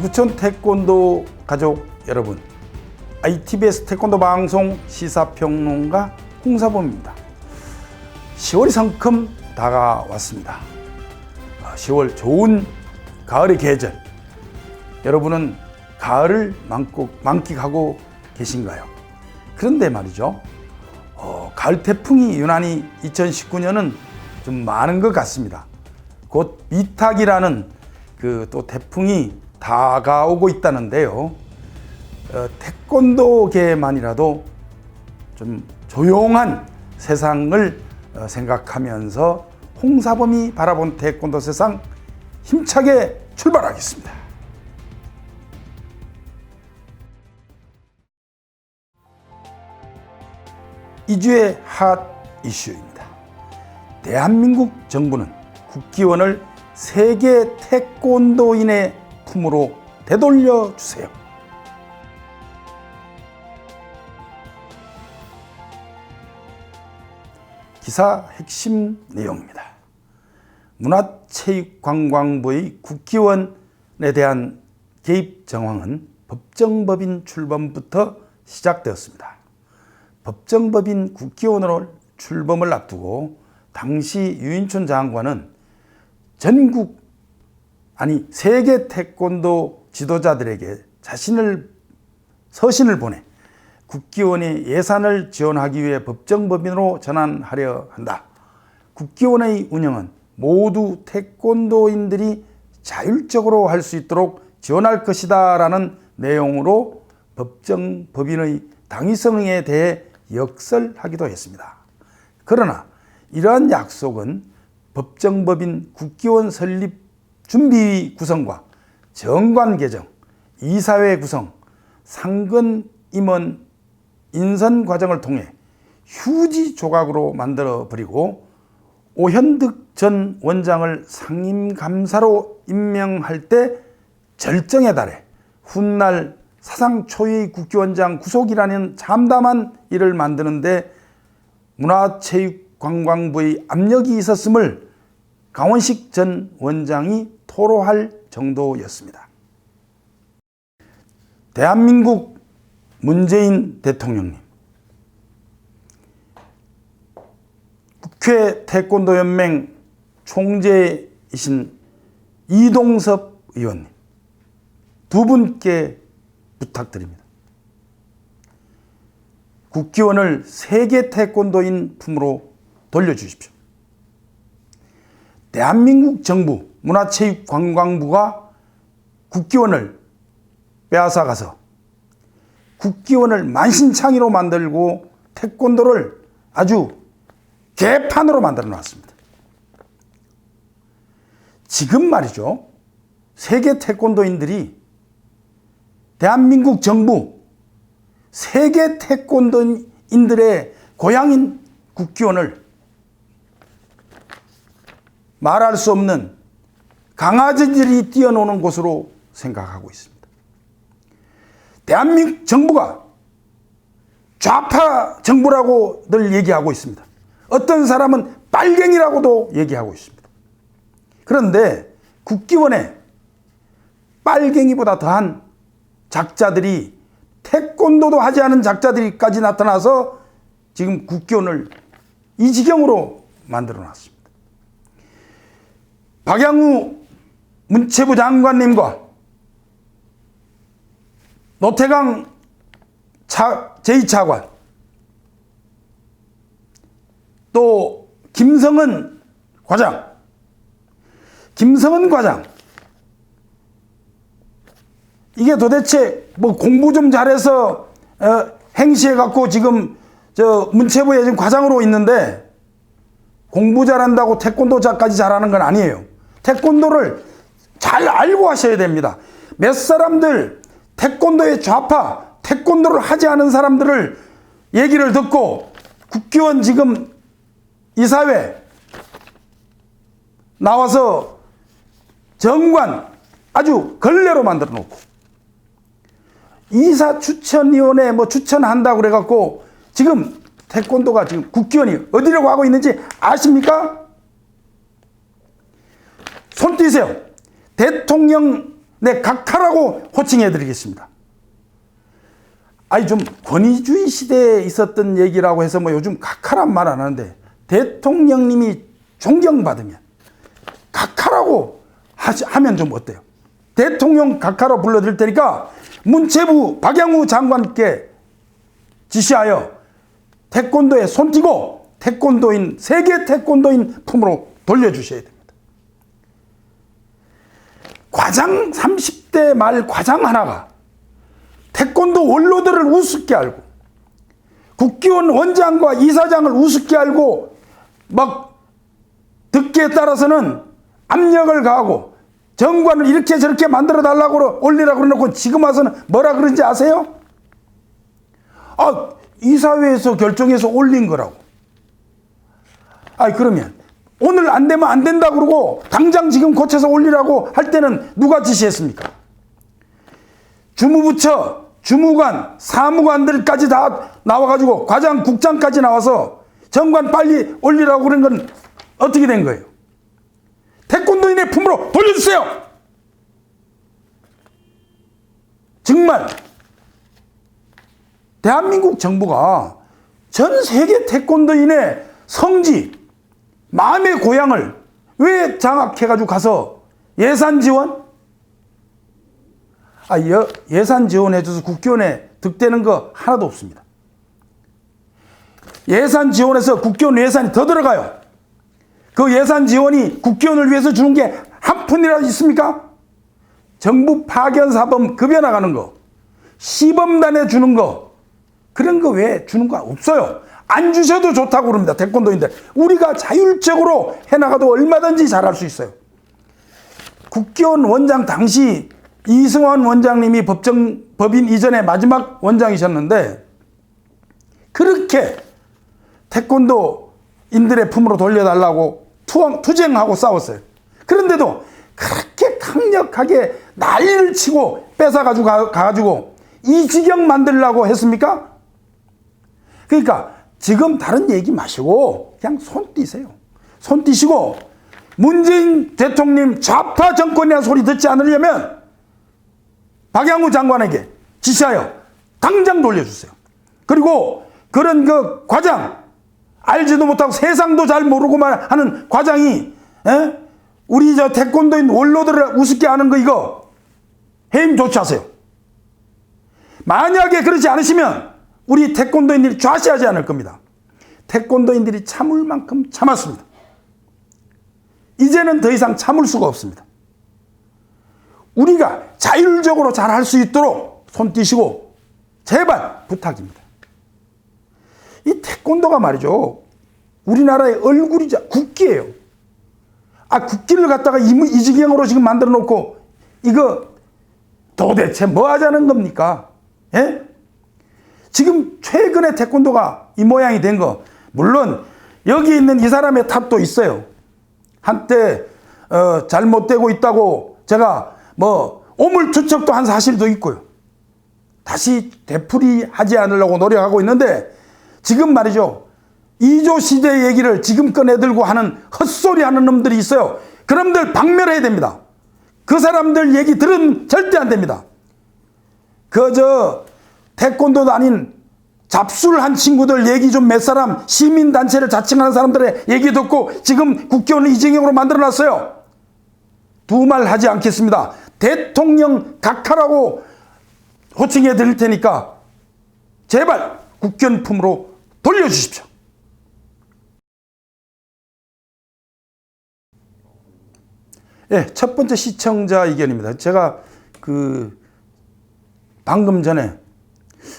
지구촌 태권도 가족 여러분, ITBS 태권도 방송 시사평론가 홍사범입니다. 10월이 성큼 다가왔습니다. 10월 좋은 가을의 계절, 여러분은 가을을 만끽하고 계신가요? 그런데 말이죠, 가을 태풍이 유난히 2019년은 좀 많은 것 같습니다. 곧 미탁이라는 또 태풍이 다가오고 있다는데요. 태권도계만이라도 좀 조용한 세상을 생각하면서 홍사범이 바라본 태권도 세상 힘차게 출발하겠습니다. 이 주의 핫 이슈입니다. 대한민국 정부는 국기원을 세계 태권도인의 품으로 되돌려 주세요. 기사 핵심 내용입니다. 문화체육관광부의 국기원에 대한 개입 정황은 법정법인 출범부터 시작되었습니다. 법정법인 국기원으로 출범을 앞두고 당시 유인촌 장관은 세계 태권도 지도자들에게 서신을 보내 국기원의 예산을 지원하기 위해 법정법인으로 전환하려 한다. 국기원의 운영은 모두 태권도인들이 자율적으로 할 수 있도록 지원할 것이다 라는 내용으로 법정법인의 당위성에 대해 역설하기도 했습니다. 그러나 이러한 약속은 법정법인 국기원 설립 준비위 구성과 정관 개정, 이사회 구성, 상근 임원 인선 과정을 통해 휴지 조각으로 만들어 버리고 오현득 전 원장을 상임감사로 임명할 때 절정에 달해 훗날 사상 초유의 국기원장 구속이라는 참담한 일을 만드는데 문화체육관광부의 압력이 있었음을 강원식 전 원장이 토로할 정도였습니다. 대한민국 문재인 대통령님, 국회 태권도연맹 총재이신 이동섭 의원님, 두 분께 부탁드립니다. 국기원을 세계 태권도인 품으로 돌려주십시오. 대한민국 정부 문화체육관광부가 국기원을 빼앗아가서 국기원을 만신창이로 만들고 태권도를 아주 개판으로 만들어 놨습니다. 지금 말이죠, 세계 태권도인들이 대한민국 정부 세계 태권도인들의 고향인 국기원을 말할 수 없는 강아지들이 뛰어노는 곳으로 생각하고 있습니다. 대한민국 정부가 좌파 정부라고 늘 얘기하고 있습니다. 어떤 사람은 빨갱이라고도 얘기하고 있습니다. 그런데 국기원에 빨갱이보다 더한 작자들이, 태권도도 하지 않은 작자들이까지 나타나서 지금 국기원을 이 지경으로 만들어 놨습니다. 박양우 문체부 장관님과 노태강 제2차관, 또 김성은 과장, 이게 도대체 공부 좀 잘해서 행시해갖고 지금 문체부에 지금 과장으로 있는데, 공부 잘한다고 태권도자까지 잘하는 건 아니에요. 태권도를 잘 알고 하셔야 됩니다. 몇 사람들 태권도의 좌파, 태권도를 하지 않은 사람들을 얘기를 듣고 국기원 지금 이사회 나와서 정관 아주 걸레로 만들어 놓고 이사 추천위원회 추천한다고 그래갖고 지금 태권도가 지금 국기원이 어디로 가고 있는지 아십니까? 손 띄세요. 대통령 네, 각하라고 호칭해 드리겠습니다. 아니, 좀 권위주의 시대에 있었던 얘기라고 해서 뭐 요즘 각하란 말 안 하는데, 대통령님이 존경받으면 각하라고 하면 좀 어때요? 대통령 각하로 불러드릴 테니까 문체부 박양우 장관께 지시하여 태권도에 손띄고 태권도인, 세계 태권도인 품으로 돌려주셔야 됩니다. 과장, 30대 말 과장 하나가 태권도 원로들을 우습게 알고 국기원 원장과 이사장을 우습게 알고 막 듣기에 따라서는 압력을 가하고 정관을 이렇게 저렇게 만들어 달라고 올리라고 그러놓고 지금 와서는 뭐라 그런지 아세요? 아, 이사회에서 결정해서 올린 거라고. 아, 그러면 오늘 안 되면 안 된다 그러고 당장 지금 고쳐서 올리라고 할 때는 누가 지시했습니까? 주무부처, 주무관, 사무관들까지 다 나와가지고 과장, 국장까지 나와서 정관 빨리 올리라고 그런 건 어떻게 된 거예요? 태권도인의 품으로 돌려주세요. 정말 대한민국 정부가 전 세계 태권도인의 성지, 마음의 고향을 왜 장악해가지고 가서 예산 지원? 예산 지원해줘서 국기원에 득되는 거 하나도 없습니다. 예산 지원해서 국기원 예산이 더 들어가요. 그 예산 지원이 국기원을 위해서 주는 게 한 푼이라도 있습니까? 정부 파견사범 급여 나가는 거, 시범단에 주는 거, 그런 거 왜 주는 거 없어요. 안 주셔도 좋다고 그럽니다. 태권도인들. 우리가 자율적으로 해나가도 얼마든지 잘할 수 있어요. 국기원 원장 당시 이승환 원장님이 법인 이전에 마지막 원장이셨는데 그렇게 태권도인들의 품으로 돌려달라고 투쟁하고 싸웠어요. 그런데도 그렇게 강력하게 난리를 치고 뺏어가지고 가가지고 이 지경 만들려고 했습니까? 그러니까 지금 다른 얘기 마시고 그냥 손 띄세요. 손 띄시고 문재인 대통령 좌파 정권이라는 소리 듣지 않으려면 박양우 장관에게 지시하여 당장 돌려주세요. 그리고 그런 그 과장, 알지도 못하고 세상도 잘 모르고만 하는 과장이 우리 저 태권도인 원로들을 우습게 하는 거 이거 해임 조치하세요. 만약에 그러지 않으시면 우리 태권도인들이 좌시하지 않을 겁니다. 태권도인들이 참을 만큼 참았습니다. 이제는 더 이상 참을 수가 없습니다. 우리가 자율적으로 잘 할 수 있도록 손 띄시고 제발 부탁입니다. 이 태권도가 말이죠. 우리나라의 얼굴이자 국기예요. 국기를 갖다가 이 지경으로 지금 만들어 놓고 이거 도대체 뭐 하자는 겁니까? 예? 지금 최근에 태권도가 이 모양이 된 거, 물론 여기 있는 이 사람의 탓도 있어요. 한때 잘못되고 있다고 제가 뭐 오물투척도 한 사실도 있고요. 다시 되풀이하지 않으려고 노력하고 있는데 지금 말이죠. 2조 시대 얘기를 지금 꺼내들고 하는 헛소리 하는 놈들이 있어요. 그 놈들 박멸해야 됩니다. 그 사람들 얘기 들으면 절대 안 됩니다. 태권도도 아닌 잡술한 친구들 얘기 좀 몇 사람, 시민단체를 자칭하는 사람들의 얘기 듣고 지금 국기원을 이재경으로 만들어놨어요. 두 말 하지 않겠습니다. 대통령 각하라고 호칭해 드릴 테니까 제발 국기원 품으로 돌려주십시오. 예, 첫 번째 시청자 의견입니다. 제가 방금 전에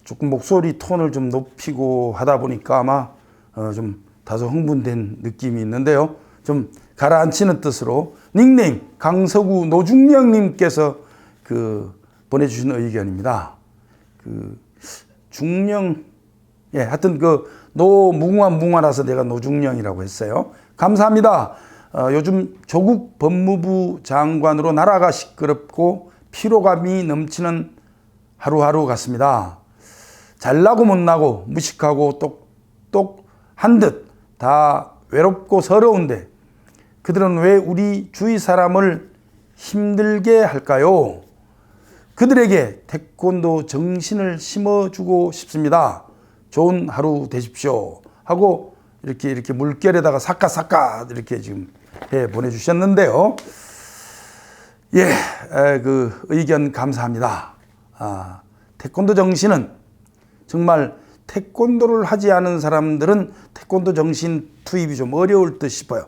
조금 목소리 톤을 좀 높이고 하다 보니까 아마 좀 다소 흥분된 느낌이 있는데요. 좀 가라앉히는 뜻으로 닉네임 강서구 노중령님께서 보내주신 의견입니다. 중령, 예, 하여튼 노무궁화라서 내가 노중령이라고 했어요. 감사합니다. 요즘 조국 법무부 장관으로 나라가 시끄럽고 피로감이 넘치는 하루하루 같습니다. 잘나고 못나고 무식하고 똑똑한 듯 다 외롭고 서러운데 그들은 왜 우리 주위 사람을 힘들게 할까요? 그들에게 태권도 정신을 심어주고 싶습니다. 좋은 하루 되십시오. 하고 이렇게 물결에다가 사까 이렇게 지금 해 보내주셨는데요. 예, 그 의견 감사합니다. 태권도 정신은 정말 태권도를 하지 않은 사람들은 태권도 정신 투입이 좀 어려울 듯 싶어요.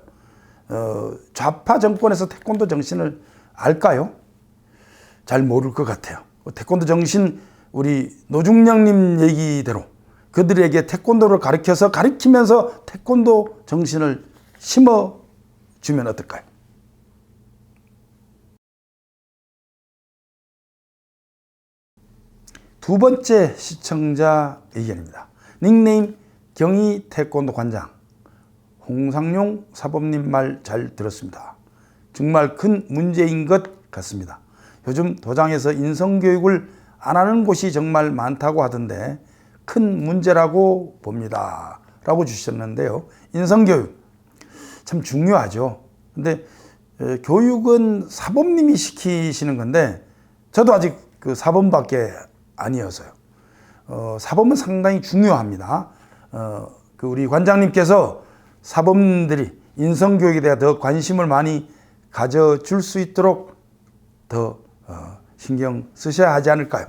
좌파 정권에서 태권도 정신을 알까요? 잘 모를 것 같아요. 태권도 정신 우리 노중량님 얘기대로 그들에게 태권도를 가르치면서 태권도 정신을 심어주면 어떨까요? 두 번째 시청자 의견입니다. 닉네임 경희 태권도 관장. 홍상용 사범님 말 잘 들었습니다. 정말 큰 문제인 것 같습니다. 요즘 도장에서 인성교육을 안 하는 곳이 정말 많다고 하던데 큰 문제라고 봅니다. 라고 주셨는데요. 인성교육 참 중요하죠. 근데 교육은 사범님이 시키시는 건데 저도 아직 그 사범밖에 아니어서요. 사범은 상당히 중요합니다. 그 우리 관장님께서 사범들이 인성교육에 대해 더 관심을 많이 가져줄 수 있도록 더 신경 쓰셔야 하지 않을까요?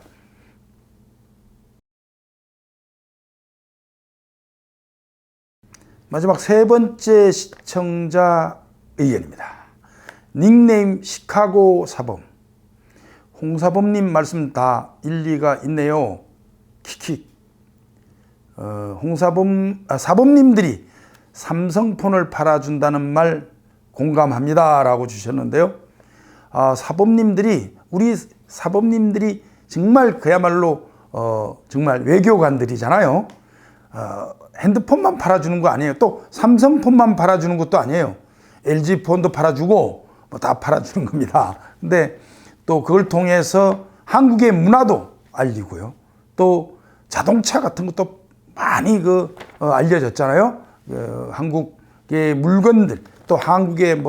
마지막 세 번째 시청자 의견입니다. 닉네임 시카고 사범. 홍사범님 말씀 다 일리가 있네요. 킥킥. 사범님들이 삼성폰을 팔아준다는 말 공감합니다. 라고 주셨는데요. 우리 사범님들이 정말 그야말로 정말 외교관들이잖아요. 핸드폰만 팔아주는 거 아니에요. 또 삼성폰만 팔아주는 것도 아니에요. LG폰도 팔아주고 뭐 다 팔아주는 겁니다. 근데 또 그걸 통해서 한국의 문화도 알리고요. 또 자동차 같은 것도 많이 알려졌잖아요. 한국의 물건들, 또 한국의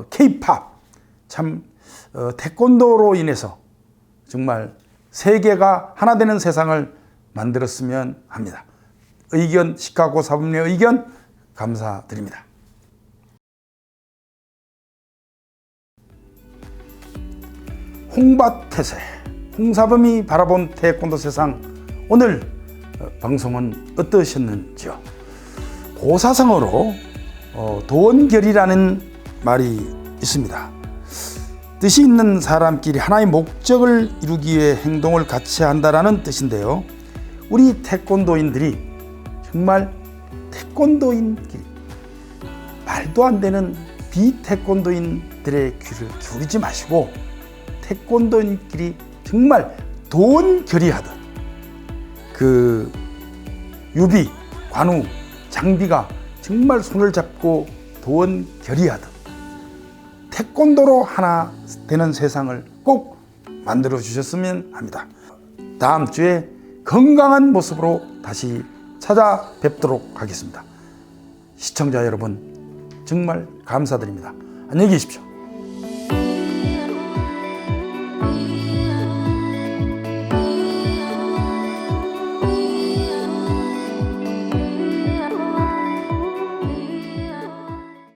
K-팝, 참 태권도로 인해서 정말 세계가 하나 되는 세상을 만들었으면 합니다. 의견, 시카고 사범님의 의견 감사드립니다. 홍밭태세, 홍사범이 바라본 태권도 세상, 오늘 방송은 어떠셨는지요? 고사성어로 도원결이라는 말이 있습니다. 뜻이 있는 사람끼리 하나의 목적을 이루기 위해 행동을 같이 한다라는 뜻인데요. 우리 태권도인들이 정말 태권도인끼리 말도 안 되는 비태권도인들의 귀를 기울이지 마시고 태권도인끼리 정말 도원결의하듯 그 유비, 관우, 장비가 정말 손을 잡고 도원결의하듯 태권도로 하나 되는 세상을 꼭 만들어 주셨으면 합니다. 다음 주에 건강한 모습으로 다시 찾아뵙도록 하겠습니다. 시청자 여러분 정말 감사드립니다. 안녕히 계십시오.